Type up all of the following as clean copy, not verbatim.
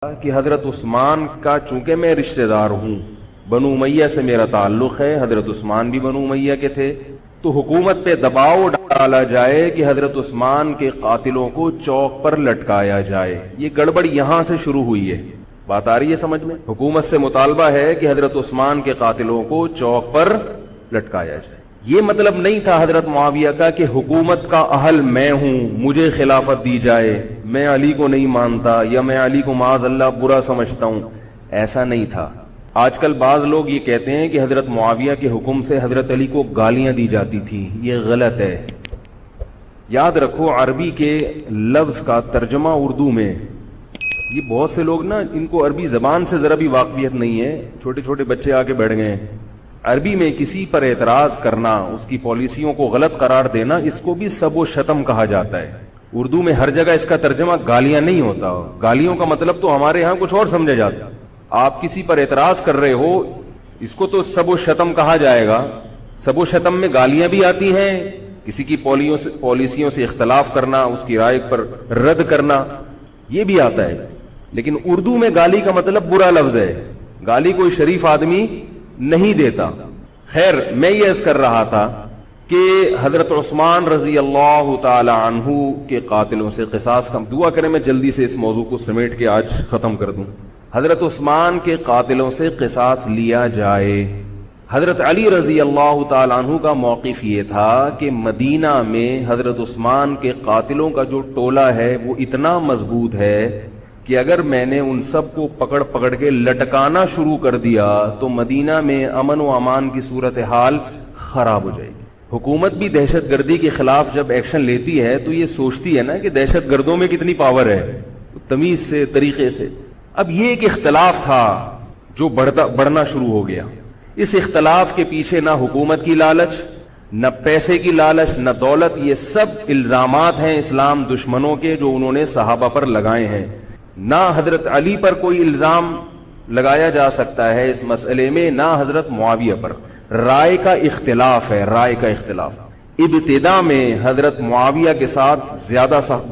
کہ حضرت عثمان کا چونکہ میں رشتہ دار ہوں، بنو امیہ سے میرا تعلق ہے، حضرت عثمان بھی بنو امیہ کے تھے، تو حکومت پہ دباؤ ڈالا جائے کہ حضرت عثمان کے قاتلوں کو چوک پر لٹکایا جائے۔ یہ گڑبڑ یہاں سے شروع ہوئی ہے۔ بات آ رہی ہے سمجھ میں؟ حکومت سے مطالبہ ہے کہ حضرت عثمان کے قاتلوں کو چوک پر لٹکایا جائے۔ یہ مطلب نہیں تھا حضرت معاویہ کا کہ حکومت کا اہل میں ہوں، مجھے خلافت دی جائے، میں علی کو نہیں مانتا یا میں علی کو معاذ اللہ برا سمجھتا ہوں، ایسا نہیں تھا۔ آج کل بعض لوگ یہ کہتے ہیں کہ حضرت معاویہ کے حکم سے حضرت علی کو گالیاں دی جاتی تھی، یہ غلط ہے۔ یاد رکھو عربی کے لفظ کا ترجمہ اردو میں، یہ بہت سے لوگ نا ان کو عربی زبان سے ذرا بھی واقفیت نہیں ہے، چھوٹے چھوٹے بچے آ کے بیٹھ گئے ہیں۔ عربی میں کسی پر اعتراض کرنا، اس کی پالیسیوں کو غلط قرار دینا، اس کو بھی سب و شتم کہا جاتا ہے۔ اردو میں ہر جگہ اس کا ترجمہ گالیاں نہیں ہوتا، گالیوں کا مطلب تو ہمارے ہاں کچھ اور سمجھا جاتا ہے۔ آپ کسی پر اعتراض کر رہے ہو، اس کو تو سب و شتم کہا جائے گا۔ سب و شتم میں گالیاں بھی آتی ہیں، کسی کی پالیسیوں سے اختلاف کرنا، اس کی رائے پر رد کرنا، یہ بھی آتا ہے۔ لیکن اردو میں گالی کا مطلب برا لفظ ہے، گالی کوئی شریف آدمی نہیں دیتا۔ خیر، میں یہ عرض کر رہا تھا کہ حضرت عثمان رضی اللہ تعالی عنہ کے قاتلوں سے قصاص کا دعا کریں میں جلدی سے اس موضوع کو سمیٹ کے آج ختم کر دوں۔ حضرت عثمان کے قاتلوں سے قصاص لیا جائے۔ حضرت علی رضی اللہ تعالی عنہ کا موقف یہ تھا کہ مدینہ میں حضرت عثمان کے قاتلوں کا جو ٹولہ ہے وہ اتنا مضبوط ہے کہ اگر میں نے ان سب کو پکڑ کے لٹکانا شروع کر دیا تو مدینہ میں امن و امان کی صورتحال خراب ہو جائے گی۔ حکومت بھی دہشت گردی کے خلاف جب ایکشن لیتی ہے تو یہ سوچتی ہے نا کہ دہشت گردوں میں کتنی پاور ہے، تمیز سے، طریقے سے۔ اب یہ ایک اختلاف تھا جو بڑھنا شروع ہو گیا۔ اس اختلاف کے پیچھے نہ حکومت کی لالچ، نہ پیسے کی لالچ، نہ دولت، یہ سب الزامات ہیں اسلام دشمنوں کے جو انہوں نے صحابہ پر لگائے ہیں۔ نہ حضرت علی پر کوئی الزام لگایا جا سکتا ہے اس مسئلے میں، نہ حضرت معاویہ پر۔ رائے کا اختلاف ہے، رائے کا اختلاف۔ ابتدا میں حضرت معاویہ کے ساتھ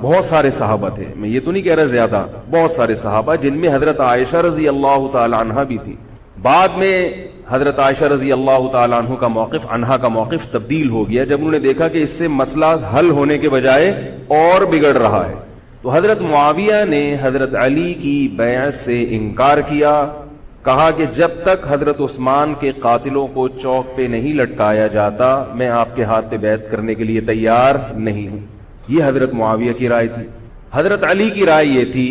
بہت سارے صحابہ تھے، میں یہ تو نہیں کہہ رہا زیادہ، بہت سارے صحابہ جن میں حضرت عائشہ رضی اللہ تعالی عنہا بھی تھی۔ بعد میں حضرت عائشہ رضی اللہ تعالی عنہا کا موقف تبدیل ہو گیا جب انہوں نے دیکھا کہ اس سے مسئلہ حل ہونے کے بجائے اور بگڑ رہا ہے۔ تو حضرت معاویہ نے حضرت علی کی بیعت سے انکار کیا، کہا کہ جب تک حضرت عثمان کے قاتلوں کو چوک پہ نہیں لٹکایا جاتا میں آپ کے ہاتھ پہ بیعت کرنے کے لیے تیار نہیں ہوں۔ یہ حضرت معاویہ کی رائے تھی۔ حضرت علی کی رائے یہ تھی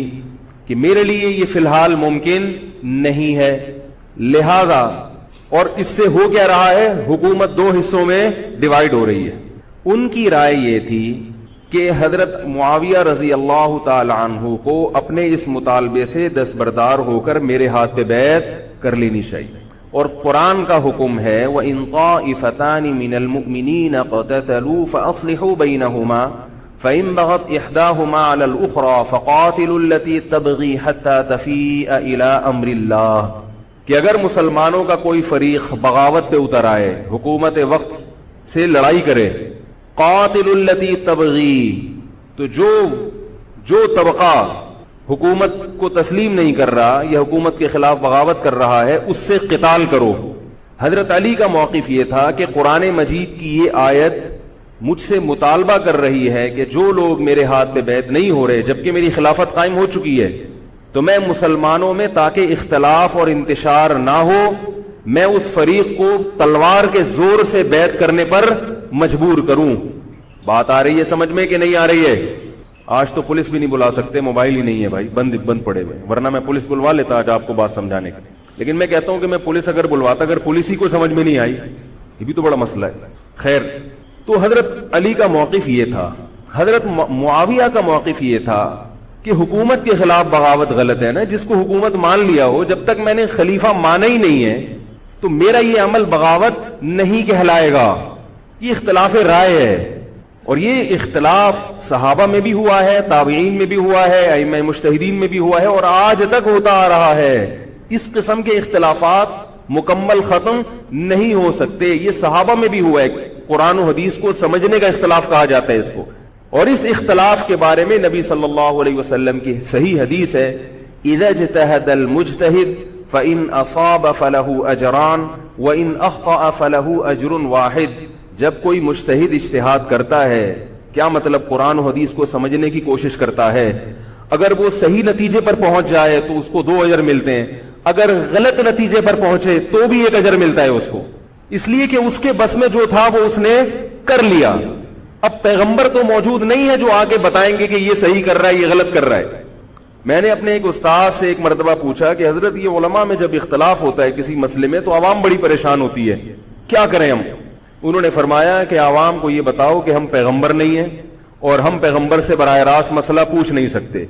کہ میرے لیے یہ فی الحال ممکن نہیں ہے، لہذا، اور اس سے ہو کیا رہا ہے، حکومت دو حصوں میں ڈیوائیڈ ہو رہی ہے۔ ان کی رائے یہ تھی کہ حضرت معاویہ رضی اللہ تعالی عنہ کو اپنے اس مطالبے سے دستبردار ہو کر میرے ہاتھ پہ بیعت کر لینی چاہیے۔ اور قرآن کا حکم ہے وَإِن طَائِفَتَانِ مِنَ الْمُؤْمِنِينَ اقْتَتَلُوا فَأَصْلِحُوا بَيْنَهُمَا فَإِن بَغَتْ إِحْدَاهُمَا عَلَى الْأُخْرَى فَقَاتِلُوا الَّتِي تَبْغِي حَتَّى تَفِيءَ إِلَى أَمْرِ اللَّهِ، کہ اگر مسلمانوں کا کوئی فریق بغاوت پہ اتر آئے، حکومت وقت سے لڑائی کرے، قاتل التی تبغی، تو جو طبقہ حکومت کو تسلیم نہیں کر رہا یا حکومت کے خلاف بغاوت کر رہا ہے اس سے قتال کرو۔ حضرت علی کا موقف یہ تھا کہ قرآن مجید کی یہ آیت مجھ سے مطالبہ کر رہی ہے کہ جو لوگ میرے ہاتھ پہ بیعت نہیں ہو رہے جبکہ میری خلافت قائم ہو چکی ہے، تو میں مسلمانوں میں تاکہ اختلاف اور انتشار نہ ہو، میں اس فریق کو تلوار کے زور سے بیعت کرنے پر مجبور کروں۔ بات آ رہی ہے سمجھ میں کہ نہیں آ رہی ہے؟ آج تو پولیس بھی نہیں بلا سکتے، موبائل ہی نہیں ہے بھائی، بند پڑے ہوئے، ورنہ میں پولیس بلوا لیتا آج آپ کو بات سمجھانے کے۔ لیکن میں کہتا ہوں کہ میں پولیس اگر بلواتا، اگر پولیس ہی کو سمجھ میں نہیں آئی، یہ بھی تو بڑا مسئلہ ہے۔ خیر، تو حضرت علی کا موقف یہ تھا۔ حضرت معاویہ کا موقف یہ تھا کہ حکومت کے خلاف بغاوت غلط ہے نا، جس کو حکومت مان لیا ہو، جب تک میں نے خلیفہ مانا ہی نہیں ہے تو میرا یہ عمل بغاوت نہیں کہلائے گا۔ یہ اختلاف رائے ہے، اور یہ اختلاف صحابہ میں بھی ہوا ہے، تابعین میں بھی ہوا ہے، ائمہ مجتہدین میں بھی ہوا ہے، اور آج تک ہوتا آ رہا ہے۔ اس قسم کے اختلافات مکمل ختم نہیں ہو سکتے۔ یہ صحابہ میں بھی ہوا ہے، قرآن و حدیث کو سمجھنے کا اختلاف کہا جاتا ہے اس کو۔ اور اس اختلاف کے بارے میں نبی صلی اللہ علیہ وسلم کی صحیح حدیث ہے اذا اجتهد المجتهد فإن أصاب فله أجران وإن أخطأ فله أجر واحد. جب کوئی مجتہد اجتہاد کرتا ہے، کیا مطلب قرآن و حدیث کو سمجھنے کی کوشش کرتا ہے، اگر وہ صحیح نتیجے پر پہنچ جائے تو اس کو 2 اجر ملتے ہیں، اگر غلط نتیجے پر پہنچے تو بھی 1 اجر ملتا ہے اس کو، اس لیے کہ اس کے بس میں جو تھا وہ اس نے کر لیا. اب پیغمبر تو موجود نہیں ہے جو آگے بتائیں گے کہ یہ صحیح کر رہا ہے یہ غلط کر رہا ہے. میں نے اپنے ایک استاد سے ایک مرتبہ پوچھا کہ حضرت یہ علماء میں جب اختلاف ہوتا ہے کسی مسئلے میں تو عوام بڑی پریشان ہوتی ہے، کیا کریں ہم؟ انہوں نے فرمایا کہ عوام کو یہ بتاؤ کہ ہم پیغمبر نہیں ہیں اور ہم پیغمبر سے براہ راست مسئلہ پوچھ نہیں سکتے.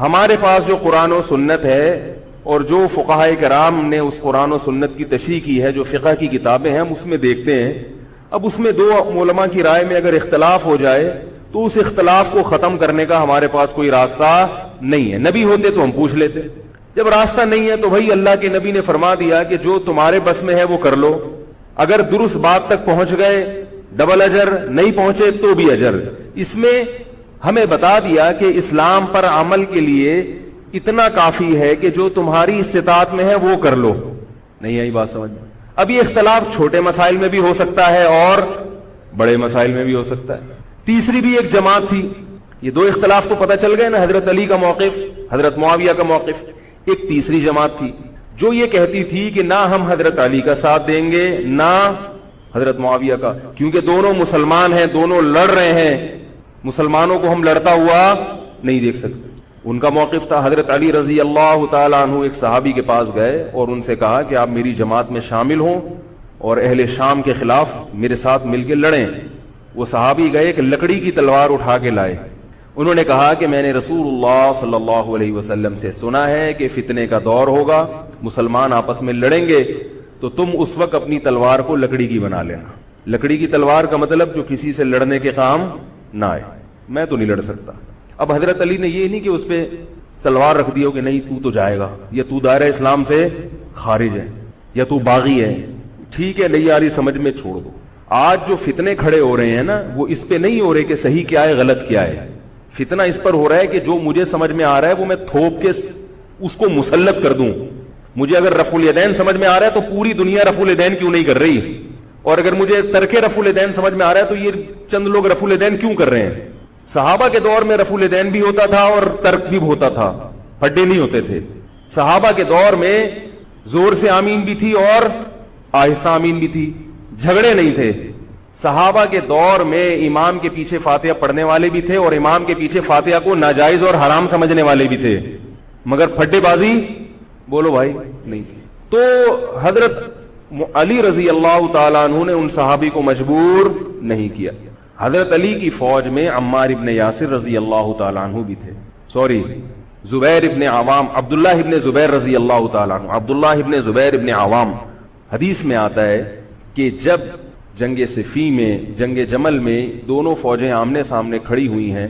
ہمارے پاس جو قرآن و سنت ہے اور جو فقہائے کرام نے اس قرآن و سنت کی تشریح کی ہے، جو فقہ کی کتابیں ہیں، ہم اس میں دیکھتے ہیں. اب اس میں 2 علماء کی رائے میں اگر اختلاف ہو جائے تو اس اختلاف کو ختم کرنے کا ہمارے پاس کوئی راستہ نہیں ہے. نبی ہوتے تو ہم پوچھ لیتے، جب راستہ نہیں ہے تو بھائی اللہ کے نبی نے فرما دیا کہ جو تمہارے بس میں ہے وہ کر لو. اگر درست بات تک پہنچ گئے ڈبل اجر، نہیں پہنچے تو بھی اجر. اس میں ہمیں بتا دیا کہ اسلام پر عمل کے لیے اتنا کافی ہے کہ جو تمہاری استطاعت میں ہے وہ کر لو. نہیں آئی بات سمجھ میں؟ اب یہ اختلاف چھوٹے مسائل میں بھی ہو سکتا ہے اور بڑے مسائل میں بھی ہو سکتا ہے. تیسری بھی ایک جماعت تھی. یہ 2 اختلاف تو پتہ چل گئے نا، حضرت علی کا موقف، حضرت معاویہ کا موقف. ایک تیسری جماعت تھی جو یہ کہتی تھی کہ نہ ہم حضرت علی کا ساتھ دیں گے نہ حضرت معاویہ کا، کیونکہ دونوں مسلمان ہیں، دونوں لڑ رہے ہیں، مسلمانوں کو ہم لڑتا ہوا نہیں دیکھ سکتے. ان کا موقف تھا حضرت علی رضی اللہ تعالیٰ عنہ ایک صحابی کے پاس گئے اور ان سے کہا کہ آپ میری جماعت میں شامل ہوں اور اہل شام کے خلاف میرے ساتھ مل کے لڑیں. وہ صحابی گئے کہ لکڑی کی تلوار اٹھا کے لائے. انہوں نے کہا کہ میں نے رسول اللہ صلی اللہ علیہ وسلم سے سنا ہے کہ فتنے کا دور ہوگا، مسلمان آپس میں لڑیں گے، تو تم اس وقت اپنی تلوار کو لکڑی کی بنا لینا. لکڑی کی تلوار کا مطلب جو کسی سے لڑنے کے کام نہ آئے. میں تو نہیں لڑ سکتا. اب حضرت علی نے یہ نہیں کہ اس پہ تلوار رکھ دی ہو کہ نہیں تو جائے گا، یا تو دائرہ اسلام سے خارج ہے، یا تو باغی ہے، ٹھیک ہے نہیں آ رہی سمجھ میں چھوڑ دو. آج جو فتنے کھڑے ہو رہے ہیں نا وہ اس پہ نہیں ہو رہے کہ صحیح کیا ہے غلط کیا ہے. فتنہ اس پر ہو رہا ہے کہ جو مجھے سمجھ میں آ رہا ہے وہ میں تھوپ کے اس کو مسلط کر دوں. مجھے اگر رفع الیدین سمجھ میں آ رہا ہے تو پوری دنیا رفع الیدین کیوں نہیں کر رہی، اور اگر مجھے ترک رفع الیدین سمجھ میں آ رہا ہے تو یہ چند لوگ رفع الیدین کیوں کر رہے ہیں. صحابہ کے دور میں رفع الیدین بھی ہوتا تھا اور ترک بھی ہوتا تھا، پھڈے نہیں ہوتے تھے. صحابہ کے دور میں زور سے آمین بھی تھی اور آہستہ آمین بھی تھی، جھگڑے نہیں تھے. صحابہ کے دور میں امام کے پیچھے فاتحہ پڑھنے والے بھی تھے اور امام کے پیچھے فاتحہ کو ناجائز اور حرام سمجھنے والے بھی تھے، مگر پھڈے بازی بولو بھائی نہیں تھی. تو حضرت علی رضی اللہ تعالیٰ عنہ نے ان صحابی کو مجبور نہیں کیا. حضرت علی کی فوج میں عمار ابن یاسر رضی اللہ تعالیٰ عنہ بھی تھے، زبیر ابن عوام، عبداللہ ابن زبیر رضی اللہ تعالیٰ عنہ. عبداللہ ابن زبیر ابن عوام، حدیث میں آتا ہے کہ جب جنگ صفین میں، جنگ جمل میں دونوں فوجیں آمنے سامنے کھڑی ہوئی ہیں،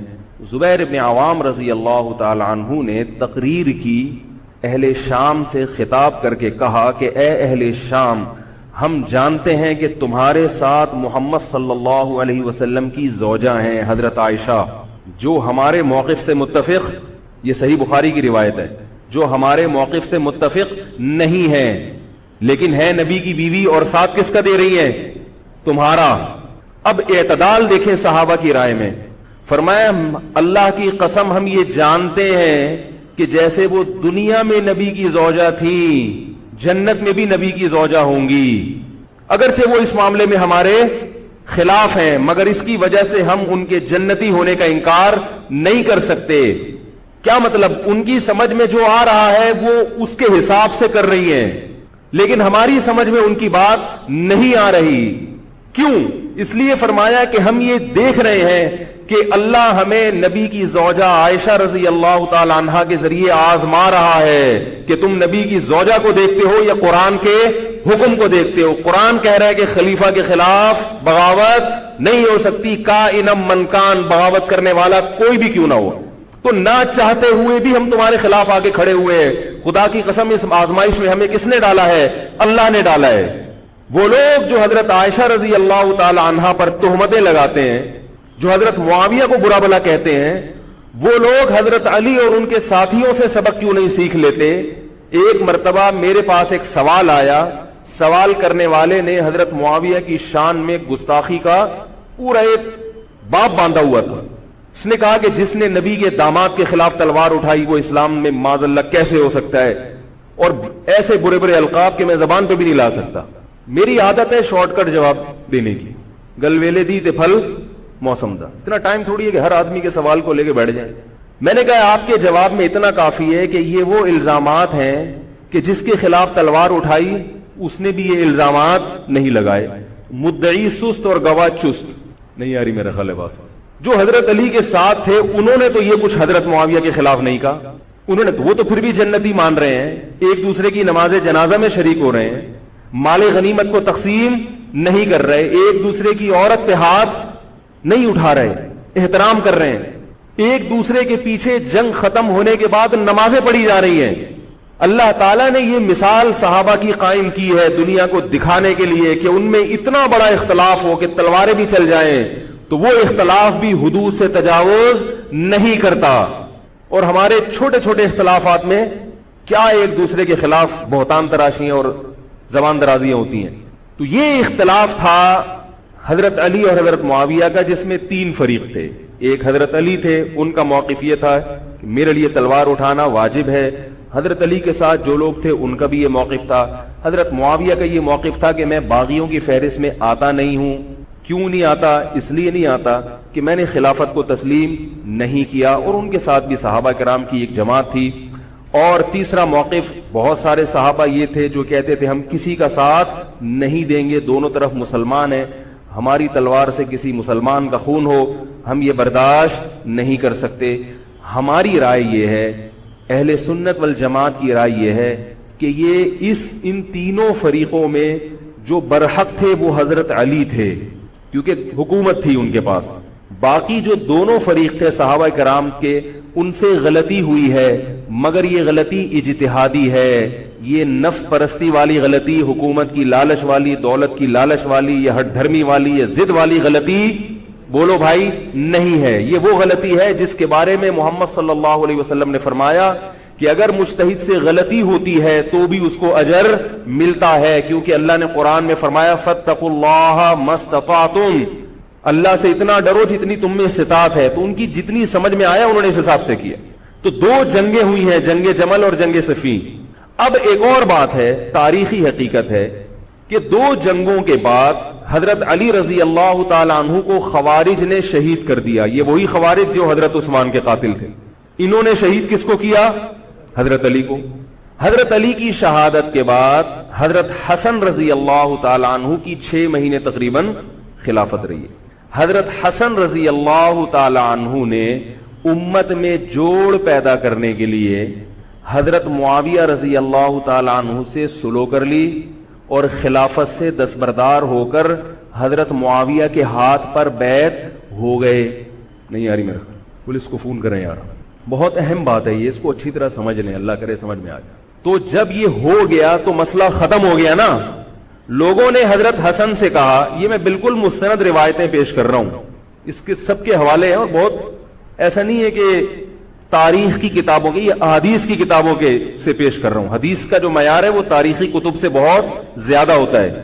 زبیر ابن عوام رضی اللہ تعالی عنہ نے تقریر کی، اہل شام سے خطاب کر کے کہا کہ اے اہل شام، ہم جانتے ہیں کہ تمہارے ساتھ محمد صلی اللہ علیہ وسلم کی زوجہ ہیں حضرت عائشہ، جو ہمارے موقف سے متفق، یہ صحیح بخاری کی روایت ہے، جو ہمارے موقف سے متفق نہیں ہے لیکن ہے نبی کی بیوی، اور ساتھ کس کا دے رہی ہے؟ تمہارا. اب اعتدال دیکھیں صحابہ کی رائے میں. فرمایا اللہ کی قسم ہم یہ جانتے ہیں کہ جیسے وہ دنیا میں نبی کی زوجہ تھی جنت میں بھی نبی کی زوجہ ہوں گی، اگرچہ وہ اس معاملے میں ہمارے خلاف ہیں مگر اس کی وجہ سے ہم ان کے جنتی ہونے کا انکار نہیں کر سکتے. کیا مطلب؟ ان کی سمجھ میں جو آ رہا ہے وہ اس کے حساب سے کر رہی ہیں لیکن ہماری سمجھ میں ان کی بات نہیں آ رہی. کیوں؟ اس لیے فرمایا کہ ہم یہ دیکھ رہے ہیں کہ اللہ ہمیں نبی کی زوجہ عائشہ رضی اللہ تعالی عنہا کے ذریعے آزما رہا ہے کہ تم نبی کی زوجہ کو دیکھتے ہو یا قرآن کے حکم کو دیکھتے ہو. قرآن کہہ رہا ہے کہ خلیفہ کے خلاف بغاوت نہیں ہو سکتی، کائنم من کان، بغاوت کرنے والا کوئی بھی کیوں نہ ہو. تو نہ چاہتے ہوئے بھی ہم تمہارے خلاف آگے کھڑے ہوئے ہیں. خدا کی قسم اس آزمائش میں ہمیں کس نے ڈالا ہے؟ اللہ نے ڈالا ہے. وہ لوگ جو حضرت عائشہ رضی اللہ تعالی عنہا پر تہمتیں لگاتے ہیں، جو حضرت معاویہ کو برا بھلا کہتے ہیں، وہ لوگ حضرت علی اور ان کے ساتھیوں سے سبق کیوں نہیں سیکھ لیتے؟ ایک مرتبہ میرے پاس ایک سوال آیا، سوال کرنے والے نے حضرت معاویہ کی شان میں گستاخی کا پورا ایک باب باندھا ہوا تھا. اس نے کہا کہ جس نے نبی کے داماد کے خلاف تلوار اٹھائی وہ اسلام میں معاذ اللہ کیسے ہو سکتا ہے، اور ایسے برے برے القاب کہ میں زبان پہ بھی نہیں لا سکتا. میری عادت ہے شارٹ کٹ جواب دینے کی، گلویلے دی تے پھل موسم دا. اتنا ٹائم تھوڑی ہے کہ ہر آدمی کے سوال کو لے کے بیٹھ جائیں. میں نے کہا آپ کے جواب میں اتنا کافی ہے کہ یہ وہ الزامات ہیں کہ جس کے خلاف تلوار اٹھائی اس نے بھی یہ الزامات نہیں لگائے. مدعی سست اور گواہ چست. نہیں آ رہی میرا خیال ہے بات. جو حضرت علی کے ساتھ تھے انہوں نے تو یہ کچھ حضرت معاویہ کے خلاف نہیں کہا. انہوں نے تو وہ تو پھر بھی جنتی مان رہے ہیں، ایک دوسرے کی نماز جنازہ میں شریک ہو رہے ہیں، مال غنیمت کو تقسیم نہیں کر رہے، ایک دوسرے کی عورت پہ ہاتھ نہیں اٹھا رہے، احترام کر رہے ہیں، ایک دوسرے کے پیچھے جنگ ختم ہونے کے بعد نمازیں پڑھی جا رہی ہیں. اللہ تعالیٰ نے یہ مثال صحابہ کی قائم کی ہے دنیا کو دکھانے کے لیے کہ ان میں اتنا بڑا اختلاف ہو کہ تلواریں بھی چل جائیں تو وہ اختلاف بھی حدود سے تجاوز نہیں کرتا. اور ہمارے چھوٹے چھوٹے اختلافات میں کیا ایک دوسرے کے خلاف بہتان تراشیاں اور زبان درازیاں ہوتی ہیں. تو یہ اختلاف تھا حضرت علی اور حضرت معاویہ کا، جس میں تین فریق تھے. ایک حضرت علی تھے، ان کا موقف یہ تھا کہ میرے لیے تلوار اٹھانا واجب ہے. حضرت علی کے ساتھ جو لوگ تھے ان کا بھی یہ موقف تھا. حضرت معاویہ کا یہ موقف تھا کہ میں باغیوں کی فہرست میں آتا نہیں ہوں. کیوں نہیں آتا؟ اس لیے نہیں آتا کہ میں نے خلافت کو تسلیم نہیں کیا، اور ان کے ساتھ بھی صحابہ کرام کی ایک جماعت تھی. اور تیسرا موقف، بہت سارے صحابہ یہ تھے جو کہتے تھے ہم کسی کا ساتھ نہیں دیں گے، دونوں طرف مسلمان ہیں، ہماری تلوار سے کسی مسلمان کا خون ہو ہم یہ برداشت نہیں کر سکتے. ہماری رائے یہ ہے، اہل سنت والجماعت کی رائے یہ ہے کہ یہ ان تینوں فریقوں میں جو برحق تھے وہ حضرت علی تھے، کیونکہ حکومت تھی ان کے پاس. باقی جو دونوں فریق تھے صحابہ کرام کے، ان سے غلطی ہوئی ہے، مگر یہ غلطی اجتہادی ہے. یہ نفس پرستی والی غلطی، حکومت کی لالچ والی، دولت کی لالچ والی، یا ہٹ دھرمی والی یا ضد والی غلطی بولو بھائی نہیں ہے. یہ وہ غلطی ہے جس کے بارے میں محمد صلی اللہ علیہ وسلم نے فرمایا کہ اگر مجتہد سے غلطی ہوتی ہے تو بھی اس کو اجر ملتا ہے، کیونکہ اللہ نے قرآن میں فرمایا فاتقوا اللہ ما استطعتم، اللہ سے اتنا ڈرو جتنی تم میں استطاعت ہے. تو ان کی جتنی سمجھ میں آیا انہوں نے اس حساب سے کیا. تو دو جنگیں ہوئی ہیں، جنگ جمل اور جنگ صفین. اب ایک اور بات ہے، تاریخی حقیقت ہے کہ دو جنگوں کے بعد حضرت علی رضی اللہ تعالی عنہ کو خوارج نے شہید کر دیا. یہ وہی خوارج جو حضرت عثمان کے قاتل تھے. انہوں نے شہید کس کو کیا؟ حضرت علی کو. حضرت علی کی شہادت کے بعد حضرت حسن رضی اللہ تعالی عنہ کی 6 مہینے تقریباً خلافت رہی ہے. حضرت حسن رضی اللہ تعالی عنہ نے امت میں جوڑ پیدا کرنے کے لیے حضرت معاویہ رضی اللہ تعالی عنہ سے سلو کر لی اور خلافت سے دستبردار ہو کر حضرت معاویہ کے ہاتھ پر بیعت ہو گئے. نہیں آ رہی میرا، پولیس کو فون کریں یار، بہت اہم بات ہے یہ، اس کو اچھی طرح سمجھ لیں، اللہ کرے سمجھ میں آ جائے. تو جب یہ ہو گیا تو مسئلہ ختم ہو گیا نا. لوگوں نے حضرت حسن سے کہا، یہ میں بالکل مستند روایتیں پیش کر رہا ہوں، اس کے سب کے حوالے ہیں، اور بہت ایسا نہیں ہے کہ تاریخ کی کتابوں کے، یہ احادیث کی کتابوں کے سے پیش کر رہا ہوں. حدیث کا جو معیار ہے وہ تاریخی کتب سے بہت زیادہ ہوتا ہے.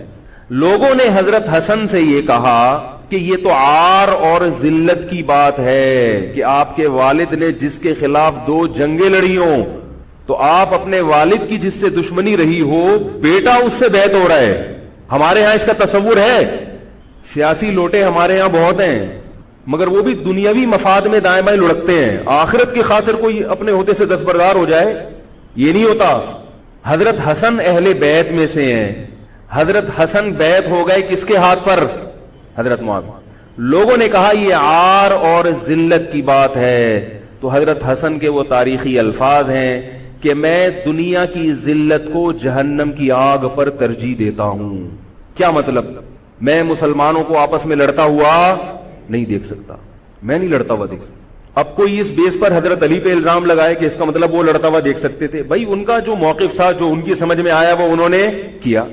لوگوں نے حضرت حسن سے یہ کہا کہ یہ تو عار اور ذلت کی بات ہے کہ آپ کے والد نے جس کے خلاف 2 جنگیں لڑی ہوں تو آپ اپنے والد کی جس سے دشمنی رہی ہو بیٹا اس سے بیعت ہو رہا ہے. ہمارے ہاں اس کا تصور ہے، سیاسی لوٹے ہمارے ہاں بہت ہیں مگر وہ بھی دنیاوی مفاد میں دائیں بائیں لڑکتے ہیں. آخرت کی خاطر کوئی اپنے عہدے سے دستبردار ہو جائے یہ نہیں ہوتا. حضرت حسن اہل بیعت میں سے ہیں. حضرت حسن بیعت ہو گئے کس کے ہاتھ پر؟ حضرت معاویہ. لوگوں نے کہا یہ عار اور ذلت کی بات ہے. تو حضرت حسن کے وہ تاریخی الفاظ ہیں کہ میں دنیا کی ذلت کو جہنم کی آگ پر ترجیح دیتا ہوں. کیا مطلب؟ میں مسلمانوں کو آپس میں لڑتا ہوا نہیں دیکھ سکتا، میں نہیں لڑتا ہوا دیکھ سکتا. اب کوئی اس بیس پر حضرت علی پہ الزام لگائے کہ اس کا مطلب وہ لڑتا ہوا دیکھ سکتے تھے. بھائی ان کا جو موقف تھا، جو ان کی سمجھ میں آیا وہ انہوں نے کیا.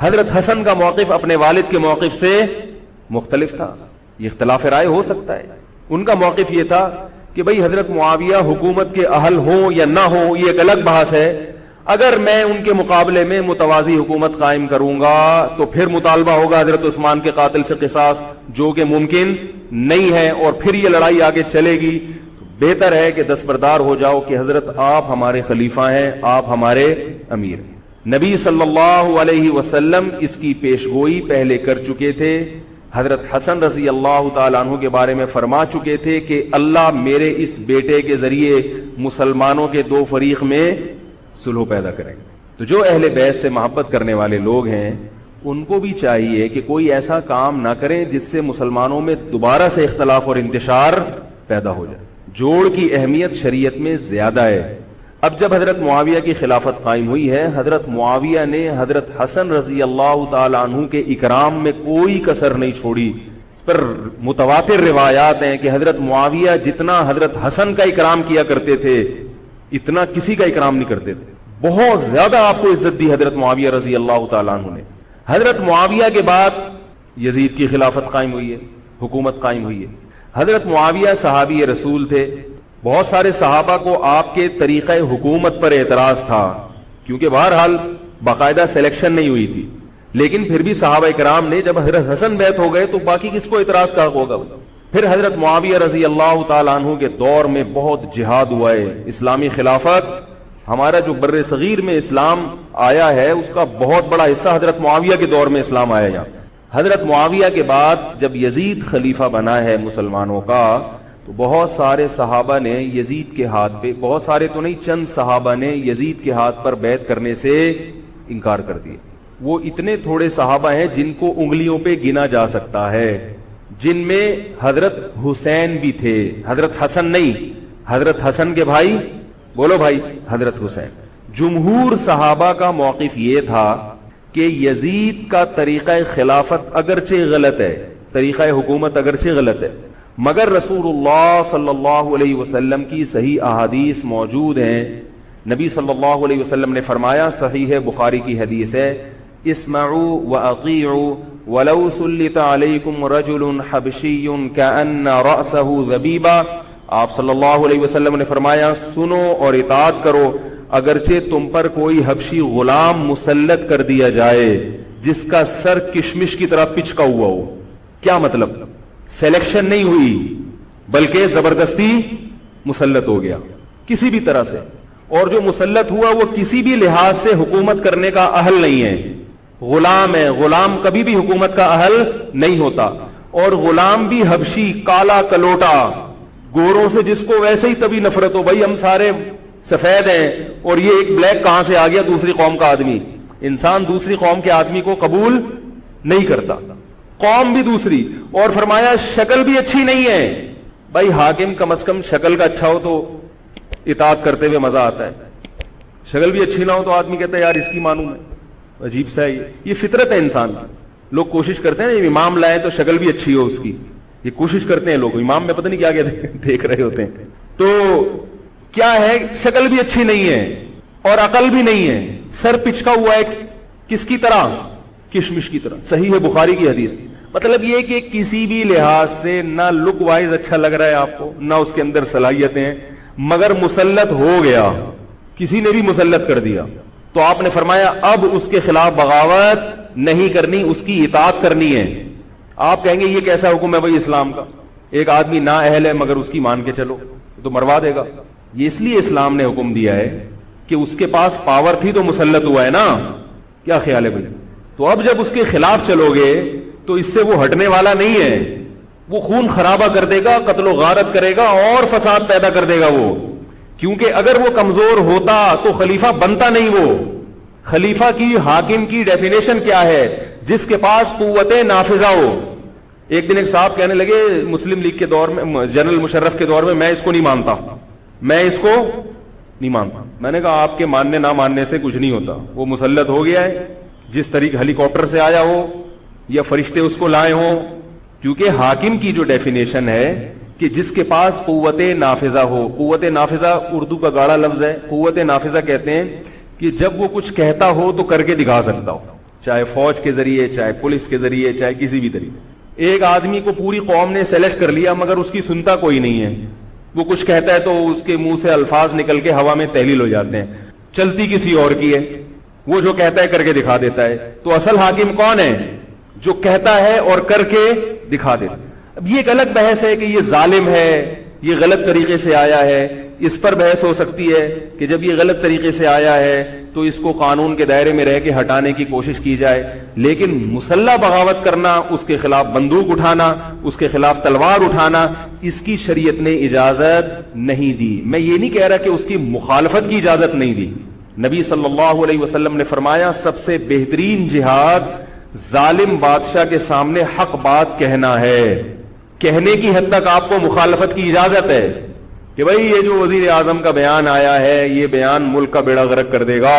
حضرت حسن کا موقف اپنے والد کے موقف سے مختلف تھا. یہ اختلاف رائے ہو سکتا ہے. ان کا موقف یہ تھا کہ بھئی حضرت معاویہ حکومت کے اہل ہوں یا نہ ہوں یہ ایک الگ بحث ہے، اگر میں ان کے مقابلے میں متوازی حکومت قائم کروں گا تو پھر مطالبہ ہوگا حضرت عثمان کے قاتل سے قصاص، جو کہ ممکن نہیں ہے، اور پھر یہ لڑائی آگے چلے گی۔ بہتر ہے کہ دستبردار ہو جاؤ کہ حضرت آپ ہمارے خلیفہ ہیں، آپ ہمارے امیر ہیں۔ نبی صلی اللہ علیہ وسلم اس کی پیشگوئی پہلے کر چکے تھے، حضرت حسن رضی اللہ تعالیٰ عنہ کے بارے میں فرما چکے تھے کہ اللہ میرے اس بیٹے کے ذریعے مسلمانوں کے دو فریق میں صلح پیدا کریں۔ تو جو اہل بیت سے محبت کرنے والے لوگ ہیں ان کو بھی چاہیے کہ کوئی ایسا کام نہ کریں جس سے مسلمانوں میں دوبارہ سے اختلاف اور انتشار پیدا ہو جائے۔ جوڑ کی اہمیت شریعت میں زیادہ ہے۔ اب جب حضرت معاویہ کی خلافت قائم ہوئی ہے، حضرت معاویہ نے حضرت حسن رضی اللہ تعالی عنہ کے اکرام میں کوئی کسر نہیں چھوڑی۔ اس پر متواتر روایات ہیں کہ حضرت معاویہ جتنا حضرت حسن کا اکرام کیا کرتے تھے اتنا کسی کا اکرام نہیں کرتے تھے۔ بہت زیادہ آپ کو عزت دی حضرت معاویہ رضی اللہ تعالیٰ عنہ نے۔ حضرت معاویہ کے بعد یزید کی خلافت قائم ہوئی ہے، حکومت قائم ہوئی ہے۔ حضرت معاویہ صحابی رسول تھے، بہت سارے صحابہ کو آپ کے طریقہ حکومت پر اعتراض تھا، کیونکہ بہرحال باقاعدہ سلیکشن نہیں ہوئی تھی، لیکن پھر بھی صحابہ کرام نے جب حضرت حسن بیعت ہو گئے تو باقی کس کو اعتراض کا ہوگا۔ پھر حضرت معاویہ رضی اللہ تعالیٰ عنہ کے دور میں بہت جہاد ہوا ہے۔ اسلامی خلافت، ہمارا جو بر صغیر میں اسلام آیا ہے اس کا بہت بڑا حصہ حضرت معاویہ کے دور میں اسلام آیا یہاں۔ حضرت معاویہ کے بعد جب یزید خلیفہ بنا ہے مسلمانوں کا تو بہت سارے صحابہ نے یزید کے ہاتھ پہ، بہت سارے تو نہیں، چند صحابہ نے یزید کے ہاتھ پر بیعت کرنے سے انکار کر دیا۔ وہ اتنے تھوڑے صحابہ ہیں جن کو انگلیوں پہ گنا جا سکتا ہے، جن میں حضرت حسین بھی تھے، حضرت حسن نہیں، حضرت حسن کے بھائی، بولو بھائی، حضرت حسین۔ جمہور صحابہ کا موقف یہ تھا کہ یزید کا طریقہ خلافت اگرچہ غلط ہے، طریقہ حکومت اگرچہ غلط ہے، مگر رسول اللہ صلی اللہ علیہ وسلم کی صحیح احادیث موجود ہیں۔ نبی صلی اللہ علیہ وسلم نے فرمایا، صحیح بخاری کی حدیث ہے، اسمعوا واطیعوا ولو سلط علیکم رجل حبشی کأن رأسہ ذبیبہ۔ آپ صلی اللہ علیہ وسلم نے فرمایا، سنو اور اطاعت کرو، اگرچہ تم پر کوئی حبشی غلام مسلط کر دیا جائے جس کا سر کشمش کی طرح پچکا ہوا ہو۔ کیا مطلب؟ سلیکشن نہیں ہوئی بلکہ زبردستی مسلط ہو گیا کسی بھی طرح سے، اور جو مسلط ہوا وہ کسی بھی لحاظ سے حکومت کرنے کا اہل نہیں ہے، غلام ہے۔ غلام کبھی بھی حکومت کا اہل نہیں ہوتا، اور غلام بھی حبشی، کالا کلوٹا، گوروں سے جس کو ویسے ہی تبھی نفرت ہو، بھائی ہم سارے سفید ہیں اور یہ ایک بلیک کہاں سے آ گیا، دوسری قوم کا آدمی۔ انسان دوسری قوم کے آدمی کو قبول نہیں کرتا، قوم بھی دوسری، اور فرمایا شکل بھی اچھی نہیں ہے۔ بھائی حاکم کم از کم شکل کا اچھا ہو تو اطاعت کرتے ہوئے مزہ آتا ہے، شکل بھی اچھی نہ ہو تو آدمی کہتا ہے یار اس کی مانوں میں، عجیب سا ہے یہ فطرت ہے انسان کی۔ لوگ کوشش کرتے ہیں نا امام لائے تو شکل بھی اچھی ہو اس کی، یہ کوشش کرتے ہیں لوگ، امام میں پتہ نہیں کیا کیا دیکھ رہے ہوتے ہیں۔ تو کیا ہے، شکل بھی اچھی نہیں ہے اور عقل بھی نہیں ہے، سر پچکا ہوا ہے کس کی طرح، کشمش کی طرح۔ صحیح ہے بخاری کی حدیث۔ مطلب یہ کہ کسی بھی لحاظ سے نہ لک وائز اچھا لگ رہا ہے آپ کو، نہ اس کے اندر صلاحیتیں، مگر مسلط ہو گیا، کسی نے بھی مسلط کر دیا، تو آپ نے فرمایا اب اس کے خلاف بغاوت نہیں کرنی، اس کی اطاعت کرنی ہے۔ آپ کہیں گے یہ کیسا حکم ہے بھائی اسلام کا، ایک آدمی نا اہل ہے مگر اس کی مان کے چلو تو مروا دے گا۔ یہ اس لیے اسلام نے حکم دیا ہے کہ اس کے پاس پاور تھی تو مسلط ہوا ہے نا، کیا خیال ہے بھائی؟ تو اب جب اس کے خلاف چلو گے تو اس سے وہ ہٹنے والا نہیں ہے، وہ خون خرابہ کر دے گا، قتل و غارت کرے گا اور فساد پیدا کر دے گا وہ، کیونکہ اگر وہ کمزور ہوتا تو خلیفہ بنتا نہیں۔ وہ خلیفہ کی، حاکم کی ڈیفینیشن کیا ہے؟ جس کے پاس قوت نافذہ ہو۔ ایک دن ایک صاحب کہنے لگے مسلم لیگ کے دور میں، جنرل مشرف کے دور میں اس کو نہیں مانتا، میں اس کو نہیں مانتا۔ میں نے کہا آپ کے ماننے نہ ماننے سے کچھ نہیں ہوتا، وہ مسلط ہو گیا ہے، جس طریقے ہیلی کاپٹر سے آیا ہو یا فرشتے اس کو لائے ہوں، کیونکہ حاکم کی جو ڈیفینیشن ہے کہ جس کے پاس قوت نافذہ ہو۔ قوت نافذہ اردو کا گاڑا لفظ ہے، قوت نافذہ کہتے ہیں کہ جب وہ کچھ کہتا ہو تو کر کے دکھا سکتا ہو، چاہے فوج کے ذریعے، چاہے پولیس کے ذریعے، چاہے کسی بھی طریقے۔ ایک آدمی کو پوری قوم نے سلیکٹ کر لیا مگر اس کی سنتا کوئی نہیں ہے، وہ کچھ کہتا ہے تو اس کے منہ سے الفاظ نکل کے ہوا میں تحلیل ہو جاتے ہیں، چلتی کسی اور کی ہے، وہ جو کہتا ہے کر کے دکھا دیتا ہے۔ تو اصل حاکم کون ہے؟ جو کہتا ہے اور کر کے دکھا دیتا ہے۔ اب یہ ایک الگ بحث ہے کہ یہ ظالم ہے، یہ غلط طریقے سے آیا ہے، اس پر بحث ہو سکتی ہے کہ جب یہ غلط طریقے سے آیا ہے تو اس کو قانون کے دائرے میں رہ کے ہٹانے کی کوشش کی جائے، لیکن مسلح بغاوت کرنا، اس کے خلاف بندوق اٹھانا، اس کے خلاف تلوار اٹھانا، اس کی شریعت نے اجازت نہیں دی۔ میں یہ نہیں کہہ رہا کہ اس کی مخالفت کی اجازت نہیں دی۔ نبی صلی اللہ علیہ وسلم نے فرمایا سب سے بہترین جہاد ظالم بادشاہ کے سامنے حق بات کہنا ہے۔ کہنے کی حد تک آپ کو مخالفت کی اجازت ہے کہ بھائی یہ جو وزیر اعظم کا بیان آیا ہے یہ بیان ملک کا بیڑا غرق کر دے گا،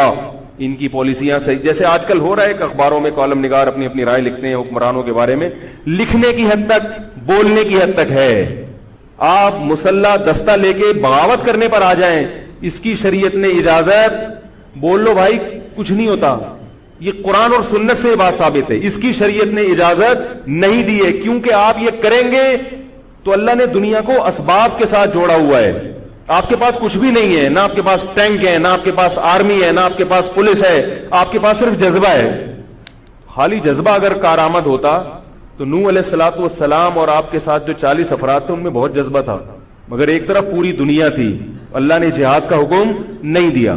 ان کی پالیسیاں صحیح، جیسے آج کل ہو رہا ہے کہ اخباروں میں کالم نگار اپنی اپنی رائے لکھتے ہیں حکمرانوں کے بارے میں، لکھنے کی حد تک، بولنے کی حد تک ہے۔ آپ مسلح دستہ لے کے بغاوت کرنے پر آ جائیں، اس کی شریعت نے اجازت، بول لو بھائی کچھ نہیں ہوتا، یہ قرآن اور سنت سے بات ثابت ہے، اس کی شریعت نے اجازت نہیں دی ہے، کیونکہ آپ یہ کریں گے تو اللہ نے دنیا کو اسباب کے ساتھ جوڑا ہوا ہے۔ آپ کے پاس کچھ بھی نہیں ہے، نہ آپ کے پاس ٹینک ہے، نہ آپ کے پاس آرمی ہے، نہ آپ کے پاس پولیس ہے، آپ کے پاس صرف جذبہ ہے۔ خالی جذبہ اگر کارآمد ہوتا تو نوح علیہ الصلوۃ والسلام اور آپ کے ساتھ جو 40 افراد تھے ان میں بہت جذبہ تھا، مگر ایک طرف پوری دنیا تھی، اللہ نے جہاد کا حکم نہیں دیا۔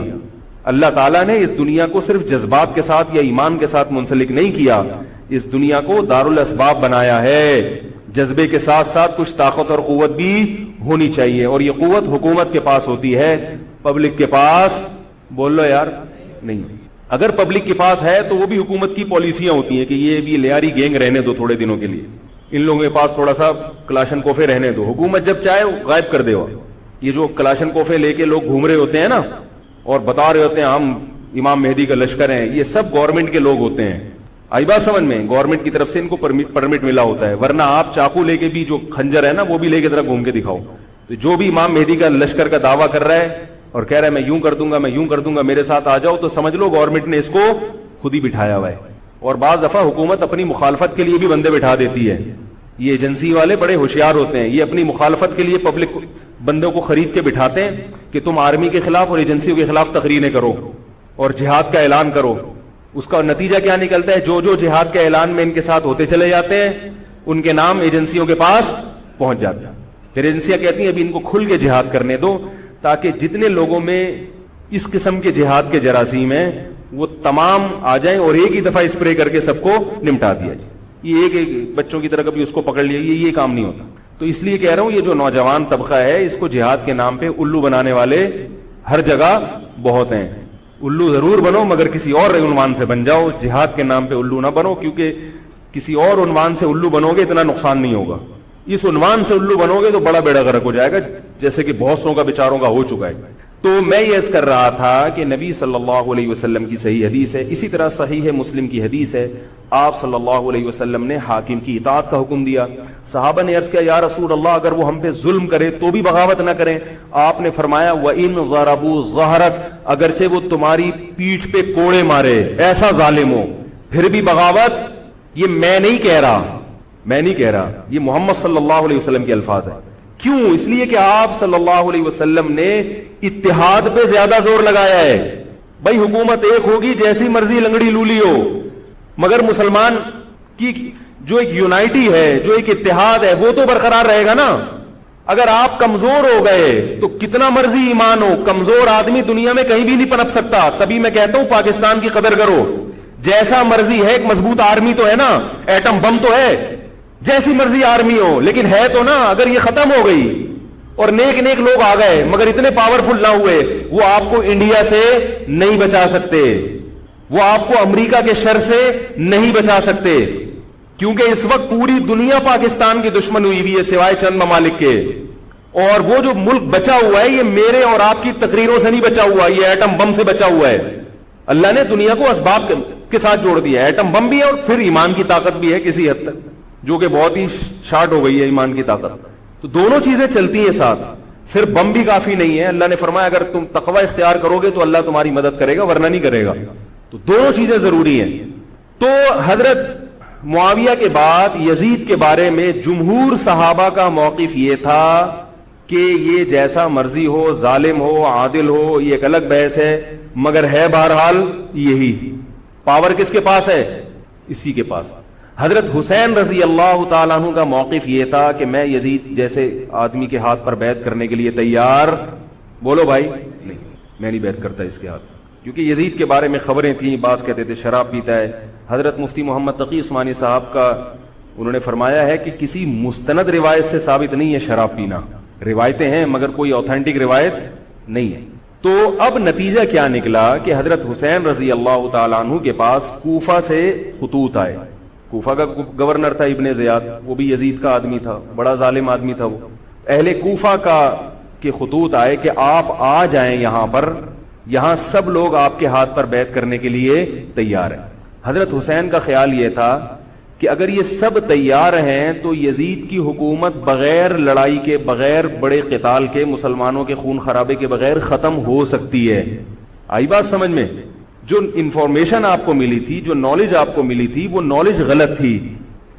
اللہ تعالیٰ نے اس دنیا کو صرف جذبات کے ساتھ یا ایمان کے ساتھ منسلک نہیں کیا، اس دنیا کو دارالاسباب بنایا ہے۔ جذبے کے ساتھ ساتھ کچھ طاقت اور قوت بھی ہونی چاہیے، اور یہ قوت حکومت کے پاس ہوتی ہے، پبلک کے پاس بول لو یار نہیں۔ اگر پبلک کے پاس ہے تو وہ بھی حکومت کی پالیسیاں ہوتی ہیں کہ یہ بھی لیاری گینگ رہنے دو تھوڑے دنوں کے لیے، ان لوگوں کے پاس تھوڑا سا کلاشن کوفے رہنے دو، حکومت جب چاہے غائب کر دے۔ یہ جو کلاشن کوفے لے کے لوگ گھوم رہے ہوتے ہیں نا اور بتا رہے ہوتے ہیں ہم امام مہدی کا لشکر ہیں، یہ سب گورنمنٹ کے لوگ ہوتے ہیں۔ آئی بات سمجھ میں؟ گورنمنٹ کی طرف سے ان کو پرمٹ ملا ہوتا ہے، ورنہ آپ چاقو لے کے بھی، جو خنجر ہے نا وہ بھی لے کے ذرا گھوم کے دکھاؤ۔ تو جو بھی امام مہدی کا لشکر کا دعویٰ کر رہا ہے اور کہہ رہا ہے میں یوں کر دوں گا، میں یوں کر دوں گا، میرے ساتھ آ جاؤ، تو سمجھ لو گورنمنٹ نے اس کو خود ہی بٹھایا ہوا ہے۔ اور بعض دفعہ حکومت اپنی مخالفت کے لیے بھی بندے بٹھا دیتی ہے، یہ ایجنسی والے بڑے ہوشیار ہوتے ہیں، یہ اپنی مخالفت کے لیے پبلک بندوں کو خرید کے بٹھاتے ہیں کہ تم آرمی کے خلاف اور ایجنسیوں کے خلاف تقریریں کرو اور جہاد کا اعلان کرو۔ اس کا نتیجہ کیا نکلتا ہے؟ جو جو جہاد کے اعلان میں ان کے ساتھ ہوتے چلے جاتے ہیں ان کے نام ایجنسیوں کے پاس پہنچ جاتے ہیں، پھر ایجنسیاں کہتی ہیں ابھی ان کو کھل کے جہاد کرنے دو، تاکہ جتنے لوگوں میں اس قسم کے جہاد کے جراثیم ہیں وہ تمام آ جائیں اور ایک ہی دفعہ اسپرے کر کے سب کو نمٹا دیا جائے۔ یہ ایک بچوں کی طرح کبھی اس کو پکڑ لیا، یہ کام نہیں ہوتا۔ تو اس لیے کہہ رہا ہوں یہ جو نوجوان طبقہ ہے اس کو جہاد کے نام پہ الو بنانے والے ہر جگہ بہت ہیں۔ الو ضرور بنو مگر کسی اور عنوان سے بن جاؤ، جہاد کے نام پہ الو نہ بنو، کیونکہ کسی اور عنوان سے الو بنو گے اتنا نقصان نہیں ہوگا، اس عنوان سے الو بنو گے تو بڑا بیڑا غرق ہو جائے گا، جیسے کہ بہت سو کا بیچاروں کا ہو چکا ہے۔ تو میں یہ عرض کر رہا تھا کہ نبی صلی اللہ علیہ وسلم کی صحیح حدیث ہے، اسی طرح صحیح مسلم کی حدیث ہے، آپ صلی اللہ علیہ وسلم نے حاکم کی اطاعت کا حکم دیا۔ صحابہ نے عرض کیا یا رسول اللہ اگر وہ ہم پہ ظلم کرے تو بھی بغاوت نہ کریں؟ آپ نے فرمایا وَإِن ضَرَبُوا ظَهْرَكَ، اگرچہ وہ تمہاری پیٹھ پہ کوڑے مارے، ایسا ظالم ہو، پھر بھی بغاوت۔ یہ میں نہیں کہہ رہا، یہ محمد صلی اللہ علیہ وسلم کے الفاظ ہیں۔ کیوں؟ اس لیے کہ آپ صلی اللہ علیہ وسلم نے اتحاد پہ زیادہ زور لگایا ہے۔ بھائی حکومت ایک ہوگی جیسی مرضی لنگڑی لولی ہو، مگر مسلمان کی جو ایک یونائٹی ہے، جو ایک اتحاد ہے، وہ تو برقرار رہے گا نا۔ اگر آپ کمزور ہو گئے تو کتنا مرضی ایمان ہو، کمزور آدمی دنیا میں کہیں بھی نہیں پنپ سکتا۔ تبھی میں کہتا ہوں پاکستان کی قدر کرو، جیسا مرضی ہے، ایک مضبوط آرمی تو ہے نا، ایٹم بم تو ہے، جیسی مرضی آرمی ہو، لیکن ہے تو نا۔ اگر یہ ختم ہو گئی اور نیک نیک لوگ آ گئے مگر اتنے پاورفل نہ ہوئے، وہ آپ کو انڈیا سے نہیں بچا سکتے، وہ آپ کو امریکہ کے شر سے نہیں بچا سکتے، کیونکہ اس وقت پوری دنیا پاکستان کی دشمن ہوئی ہوئی ہے سوائے چند ممالک کے، اور وہ جو ملک بچا ہوا ہے یہ میرے اور آپ کی تقریروں سے نہیں بچا ہوا، یہ ایٹم بم سے بچا ہوا ہے۔ اللہ نے دنیا کو اسباب کے ساتھ جوڑ دیا ہے، ایٹم بم بھی ہے اور پھر ایمان کی طاقت بھی ہے کسی حد تک، جو کہ بہت ہی شارٹ ہو گئی ہے ایمان کی طاقت۔ تو دونوں چیزیں چلتی ہیں ساتھ، صرف بم بھی کافی نہیں ہے۔ اللہ نے فرمایا اگر تم تقوی اختیار کرو گے تو اللہ تمہاری مدد کرے گا، ورنہ نہیں کرے گا۔ تو دونوں چیزیں ضروری ہیں۔ تو حضرت معاویہ کے بعد یزید کے بارے میں جمہور صحابہ کا موقف یہ تھا کہ یہ جیسا مرضی ہو، ظالم ہو، عادل ہو، یہ ایک الگ بحث ہے، مگر ہے بہرحال یہی۔ پاور کس کے پاس ہے؟ اسی کے پاس۔ حضرت حسین رضی اللہ تعالیٰ عنہ کا موقف یہ تھا کہ میں یزید جیسے آدمی کے ہاتھ پر بیعت کرنے کے لیے تیار، بولو بھائی، نہیں، میں نہیں بیعت کرتا اس کے ہاتھ، کیونکہ یزید کے بارے میں خبریں تھیں، بعض کہتے تھے شراب پیتا ہے۔ حضرت مفتی محمد تقی عثمانی صاحب کا انہوں نے فرمایا ہے کہ کسی مستند روایت سے ثابت نہیں ہے شراب پینا، روایتیں ہیں مگر کوئی اوتھینٹک روایت نہیں ہے۔ تو اب نتیجہ کیا نکلا کہ حضرت حسین رضی اللہ تعالیٰ عنہ کے پاس کوفہ سے خطوط آئے۔ کوفہ کا گورنر تھا ابن زیاد، وہ بھی یزید کا آدمی تھا، بڑا ظالم آدمی تھا وہ۔ اہل کوفہ کے خطوط آئے کہ آپ آ جائیں یہاں پر، یہاں سب لوگ آپ کے ہاتھ پر بیعت کرنے کے لیے تیار ہیں۔ حضرت حسین کا خیال یہ تھا کہ اگر یہ سب تیار ہیں تو یزید کی حکومت بغیر لڑائی کے، بغیر بڑے قتال کے، مسلمانوں کے خون خرابے کے بغیر ختم ہو سکتی ہے۔ آئی بات سمجھ میں؟ جو انفارمیشن آپ کو ملی تھی، جو نالج آپ کو ملی تھی، وہ نالج غلط تھی۔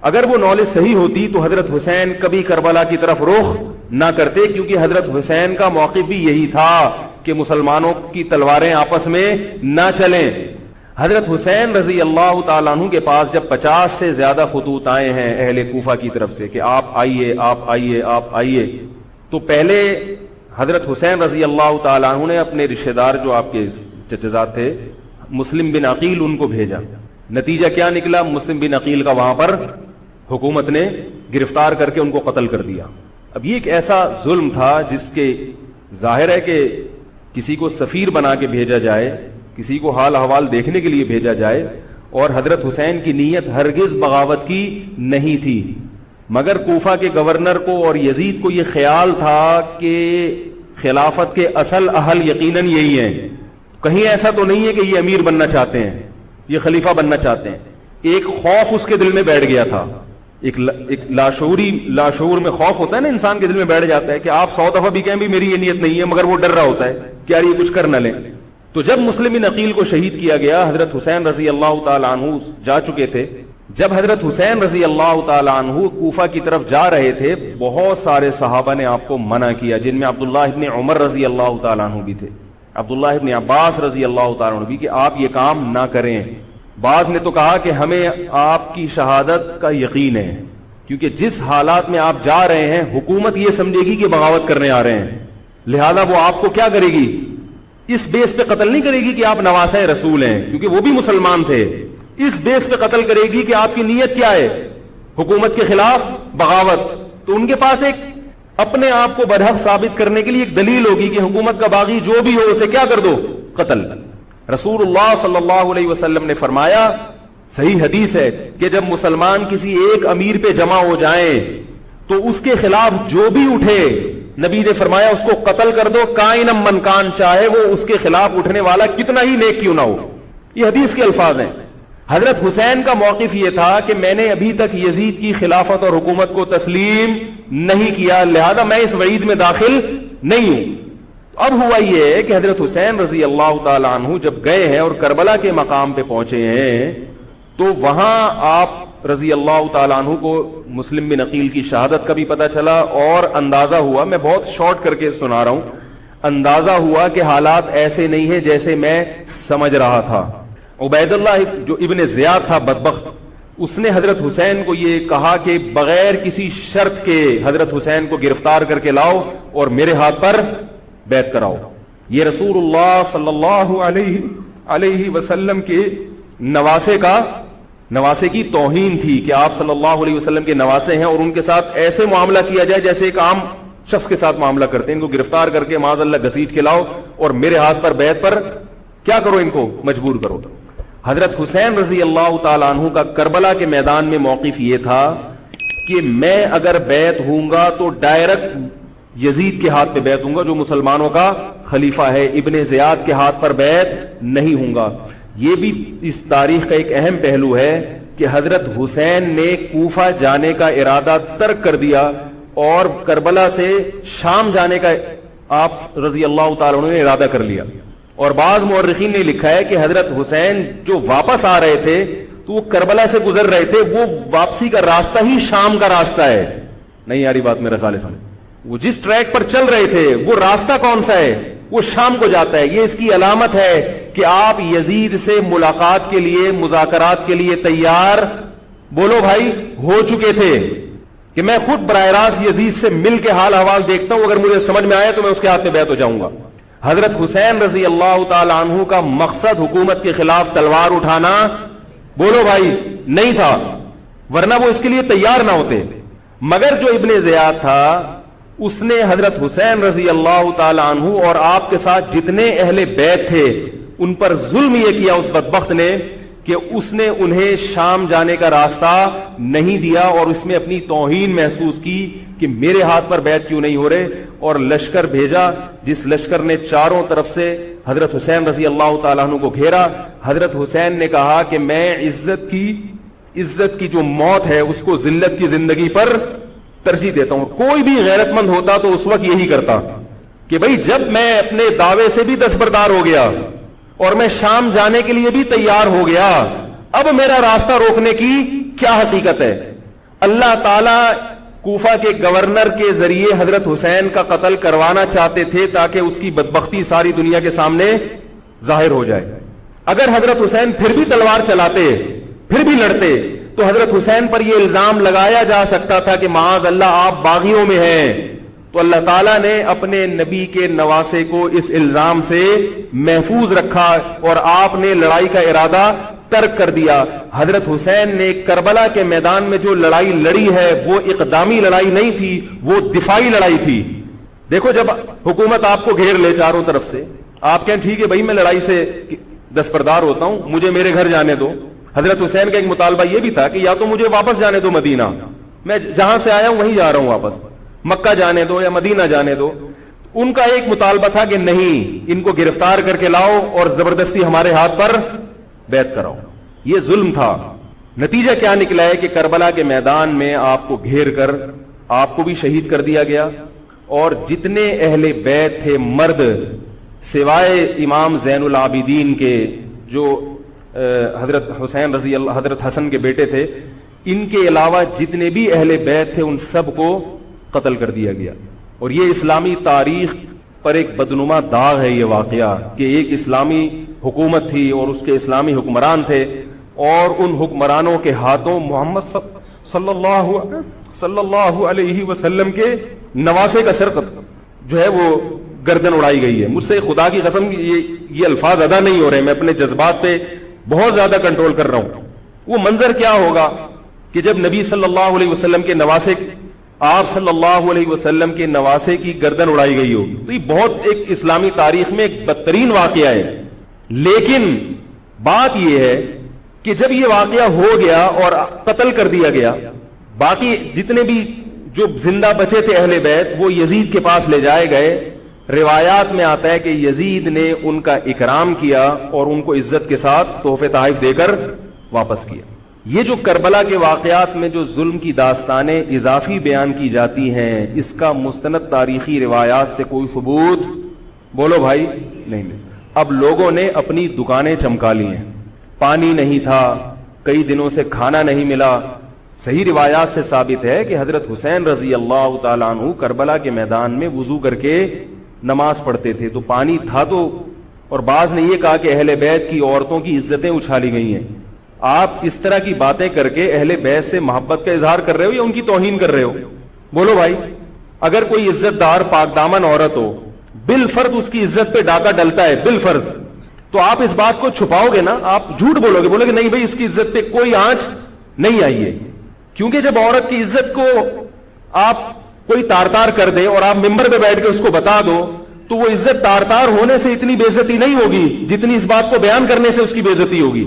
اگر وہ نالج صحیح ہوتی تو حضرت حسین کبھی کربلا کی طرف رخ نہ کرتے، کیونکہ حضرت حسین کا موقف بھی یہی تھا کہ مسلمانوں کی تلواریں آپس میں نہ چلیں۔ حضرت حسین رضی اللہ تعالیٰ عنہ کے پاس جب 50 سے زیادہ خطوط آئے ہیں اہل کوفہ کی طرف سے کہ آپ آئیے، آپ آئیے، آپ آئیے، تو پہلے حضرت حسین رضی اللہ تعالیٰ عنہ نے اپنے رشتہ دار جو آپ کے چچزاد تھے مسلم بن عقیل، ان کو بھیجا۔ نتیجہ کیا نکلا؟ مسلم بن عقیل کا وہاں پر حکومت نے گرفتار کر کے ان کو قتل کر دیا۔ اب یہ ایک ایسا ظلم تھا جس کے ظاہر ہے کہ کسی کو سفیر بنا کے بھیجا جائے، کسی کو حال احوال دیکھنے کے لیے بھیجا جائے، اور حضرت حسین کی نیت ہرگز بغاوت کی نہیں تھی، مگر کوفہ کے گورنر کو اور یزید کو یہ خیال تھا کہ خلافت کے اصل اہل یقیناً یہی ہیں، کہیں ایسا تو نہیں ہے کہ یہ امیر بننا چاہتے ہیں، یہ خلیفہ بننا چاہتے ہیں۔ ایک خوف اس کے دل میں بیٹھ گیا تھا، ایک لاشعور میں خوف ہوتا ہے نا، انسان کے دل میں بیٹھ جاتا ہے کہ آپ 100 دفعہ بھی کہیں بھی میری یہ نیت نہیں ہے، مگر وہ ڈر رہا ہوتا ہے کہ یار یہ کچھ کر نہ لیں۔ تو جب مسلم بن عقیل کو شہید کیا گیا، حضرت حسین رضی اللہ تعالیٰ عنہ جا چکے تھے۔ جب حضرت حسین رضی اللہ تعالیٰ عنہ کوفہ کی طرف جا رہے تھے، بہت سارے صحابہ نے آپ کو منع کیا، جن میں عبداللہ ابن عمر رضی اللہ تعالیٰ عنہ بھی تھے، عبداللہ ابن عباس رضی اللہ تعالیٰ عنہ بھی، کہ آپ یہ کام نہ کریں۔ بعض نے تو کہا کہ ہمیں آپ کی شہادت کا یقین ہے، کیونکہ جس حالات میں آپ جا رہے ہیں حکومت یہ سمجھے گی کہ بغاوت کرنے آ رہے ہیں، لہذا وہ آپ کو کیا کرے گی؟ اس بیس پہ قتل نہیں کرے گی کہ آپ نواسہ رسول ہیں، کیونکہ وہ بھی مسلمان تھے، اس بیس پہ قتل کرے گی کہ آپ کی نیت کیا ہے، حکومت کے خلاف بغاوت۔ تو ان کے پاس ایک اپنے آپ کو برحق ثابت کرنے کے لیے ایک دلیل ہوگی کہ حکومت کا باغی جو بھی ہو اسے کیا کر دو؟ قتل۔ رسول اللہ صلی اللہ علیہ وسلم نے فرمایا، صحیح حدیث ہے، کہ جب مسلمان کسی ایک امیر پہ جمع ہو جائیں تو اس کے خلاف جو بھی اٹھے، نبی نے فرمایا اس کو قتل کر دو، کائنم من کان، چاہے وہ اس کے خلاف اٹھنے والا کتنا ہی نیک کیوں نہ ہو۔ یہ حدیث کے الفاظ ہیں۔ حضرت حسین کا موقف یہ تھا کہ میں نے ابھی تک یزید کی خلافت اور حکومت کو تسلیم نہیں کیا، لہذا میں اس وعید میں داخل نہیں ہوں۔ اب ہوا یہ کہ حضرت حسین رضی اللہ تعالی عنہ جب گئے ہیں اور کربلا کے مقام پہ پہنچے ہیں تو وہاں آپ رضی اللہ تعالیٰ عنہ کو مسلم بن عقیل کی شہادت کا بھی پتہ چلا، اور اندازہ ہوا، میں بہت شارٹ کر کے سنا رہا ہوں، اندازہ ہوا کہ حالات ایسے نہیں ہیں جیسے میں سمجھ رہا تھا۔ عبید اللہ جو ابن زیاد تھا بدبخت، اس نے حضرت حسین کو یہ کہا کہ بغیر کسی شرط کے حضرت حسین کو گرفتار کر کے لاؤ اور میرے ہاتھ پر بیعت کراؤ۔ یہ رسول اللہ صلی اللہ علیہ وسلم کے نواسے کی توہین تھی کہ آپ صلی اللہ علیہ وسلم کے نواسے ہیں اور ان کے ساتھ ایسے معاملہ کیا جائے جیسے ایک عام شخص کے ساتھ معاملہ کرتے ہیں، ان کو گرفتار کر کے معاذ اللہ گھسیٹ کے لاؤ اور میرے ہاتھ پر بیعت پر کیا کرو، ان کو مجبور کرو۔ حضرت حسین رضی اللہ تعالیٰ عنہ کا کربلا کے میدان میں موقف یہ تھا کہ میں اگر بیعت ہوں گا تو ڈائریکٹ یزید کے ہاتھ پہ بیعت ہوں گا جو مسلمانوں کا خلیفہ ہے، ابن زیاد کے ہاتھ پر بیعت نہیں ہوں گا۔ یہ بھی اس تاریخ کا ایک اہم پہلو ہے کہ حضرت حسین نے کوفہ جانے کا ارادہ ترک کر دیا اور کربلا سے شام جانے کا آپ رضی اللہ تعالیٰ عنہ نے ارادہ کر لیا، اور بعض مورخین نے لکھا ہے کہ حضرت حسین جو واپس آ رہے تھے تو وہ کربلا سے گزر رہے تھے، وہ واپسی کا راستہ ہی شام کا راستہ ہے، نہیں یاری بات میرا خیال ہے سمجھ، وہ جس ٹریک پر چل رہے تھے وہ راستہ کون سا ہے؟ وہ شام کو جاتا ہے. یہ اس کی علامت ہے کہ آپ یزید سے ملاقات کے لیے، مذاکرات کے لیے تیار بولو بھائی ہو چکے تھے کہ میں خود براہ راست یزید سے مل کے حال احوال دیکھتا ہوں، اگر مجھے سمجھ میں آئے تو میں اس کے ہاتھ میں بیعت ہو جاؤں گا. حضرت حسین رضی اللہ تعالی عنہ کا مقصد حکومت کے خلاف تلوار اٹھانا بولو بھائی نہیں تھا، ورنہ وہ اس کے لیے تیار نہ ہوتے. مگر جو ابن زیاد تھا اس نے حضرت حسین رضی اللہ تعالی عنہ اور آپ کے ساتھ جتنے اہل بیت تھے ان پر ظلم یہ کیا اس بدبخت نے کہ اس نے انہیں شام جانے کا راستہ نہیں دیا، اور اس میں اپنی توہین محسوس کی کہ میرے ہاتھ پر بیعت کیوں نہیں ہو رہے، اور لشکر بھیجا جس لشکر نے چاروں طرف سے حضرت حسین رضی اللہ تعالیٰ عنہ کو گھیرا. حضرت حسین نے کہا کہ میں عزت کی جو موت ہے اس کو ذلت کی زندگی پر ترجیح دیتا ہوں. کوئی بھی غیرت مند ہوتا تو اس وقت یہی کرتا کہ بھئی جب میں اپنے دعوے سے بھی دستبردار ہو گیا اور میں شام جانے کے لیے بھی تیار ہو گیا، اب میرا راستہ روکنے کی کیا حقیقت ہے؟ اللہ تعالی کوفہ کے گورنر کے ذریعے حضرت حسین کا قتل کروانا چاہتے تھے تاکہ اس کی بدبختی ساری دنیا کے سامنے ظاہر ہو جائے. اگر حضرت حسین پھر بھی تلوار چلاتے، پھر بھی لڑتے، تو حضرت حسین پر یہ الزام لگایا جا سکتا تھا کہ معاذ اللہ آپ باغیوں میں ہیں. تو اللہ تعالیٰ نے اپنے نبی کے نواسے کو اس الزام سے محفوظ رکھا اور آپ نے لڑائی کا ارادہ ترک کر دیا. حضرت حسین نے کربلا کے میدان میں جو لڑائی لڑی ہے وہ اقدامی لڑائی نہیں تھی، وہ دفاعی لڑائی تھی. دیکھو جب حکومت آپ کو گھیر لے چاروں طرف سے، آپ کہیں ٹھیک ہے بھائی میں لڑائی سے دستبردار ہوتا ہوں، مجھے میرے گھر جانے دو. حضرت حسین کا ایک مطالبہ یہ بھی تھا کہ یا تو مجھے واپس جانے دو مدینہ، میں جہاں سے آیا ہوں وہیں جا رہا ہوں واپس، مکہ جانے دو یا مدینہ جانے دو. ان کا ایک مطالبہ تھا کہ نہیں، ان کو گرفتار کر کے لاؤ اور زبردستی ہمارے ہاتھ پر بیعت کراؤ. یہ ظلم تھا. نتیجہ کیا نکلا ہے کہ کربلا کے میدان میں آپ کو گھیر کر آپ کو بھی شہید کر دیا گیا، اور جتنے اہل بیت تھے مرد سوائے امام زین العابدین کے جو حضرت حسین رضی اللہ حضرت حسن کے بیٹے تھے، ان کے علاوہ جتنے بھی اہل بیت تھے ان سب کو قتل کر دیا گیا. اور یہ اسلامی تاریخ پر ایک بدنما داغ ہے یہ واقعہ کہ ایک اسلامی حکومت تھی اور اس کے اسلامی حکمران تھے، اور ان حکمرانوں کے ہاتھوں محمد صلی اللہ علیہ وسلم کے نواسے کا سر جو ہے وہ گردن اڑائی گئی ہے. مجھ سے خدا کی قسم یہ الفاظ ادا نہیں ہو رہے، میں اپنے جذبات پہ بہت زیادہ کنٹرول کر رہا ہوں. وہ منظر کیا ہوگا کہ جب نبی صلی اللہ علیہ وسلم کے نواسے، آپ صلی اللہ علیہ وسلم کے نواسے کی گردن اڑائی گئی ہو. تو یہ بہت ایک اسلامی تاریخ میں ایک بدترین واقعہ ہے. لیکن بات یہ ہے کہ جب یہ واقعہ ہو گیا اور قتل کر دیا گیا، باقی جتنے بھی جو زندہ بچے تھے اہل بیت وہ یزید کے پاس لے جائے گئے. روایات میں آتا ہے کہ یزید نے ان کا اکرام کیا اور ان کو عزت کے ساتھ تحفے تحائف دے کر واپس کیا. یہ جو کربلا کے واقعات میں جو ظلم کی داستانیں اضافی بیان کی جاتی ہیں، اس کا مستند تاریخی روایات سے کوئی ثبوت بولو بھائی نہیں ملتا. اب لوگوں نے اپنی دکانیں چمکا لی ہیں، پانی نہیں تھا، کئی دنوں سے کھانا نہیں ملا. صحیح روایات سے ثابت ہے کہ حضرت حسین رضی اللہ تعالیٰ عنہ کربلا کے میدان میں وضو کر کے نماز پڑھتے تھے تو پانی تھا تو. اور بعض نے یہ کہا کہ اہل بیت کی عورتوں کی عزتیں اچھالی گئی ہیں. آپ اس طرح کی باتیں کر کے اہل بیت سے محبت کا اظہار کر رہے ہو یا ان کی توہین کر رہے ہو؟ بولو بھائی. اگر کوئی عزت دار پاک دامن عورت ہو، بالفرض اس کی عزت پہ ڈاکہ ڈلتا ہے بالفرض، تو آپ اس بات کو چھپاؤ گے نا، آپ جھوٹ بولو گے، بولو گے نہیں بھائی اس کی عزت پہ کوئی آنچ نہیں آئی ہے. کیونکہ جب عورت کی عزت کو آپ کوئی تار تار کر دے اور آپ ممبر پہ بیٹھ کے اس کو بتا دو تو وہ عزت تار تار ہونے سے اتنی بے عزتی نہیں ہوگی جتنی اس بات کو بیان کرنے سے اس کی بے عزتی ہوگی.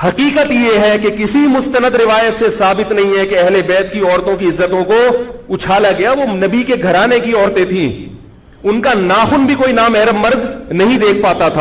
حقیقت یہ ہے کہ کسی مستند روایت سے ثابت نہیں ہے کہ اہل بیت کی عورتوں کی عزتوں کو اچھالا گیا. وہ نبی کے گھرانے کی عورتیں تھیں، ان کا ناخن بھی کوئی نامحرم مرد نہیں دیکھ پاتا تھا.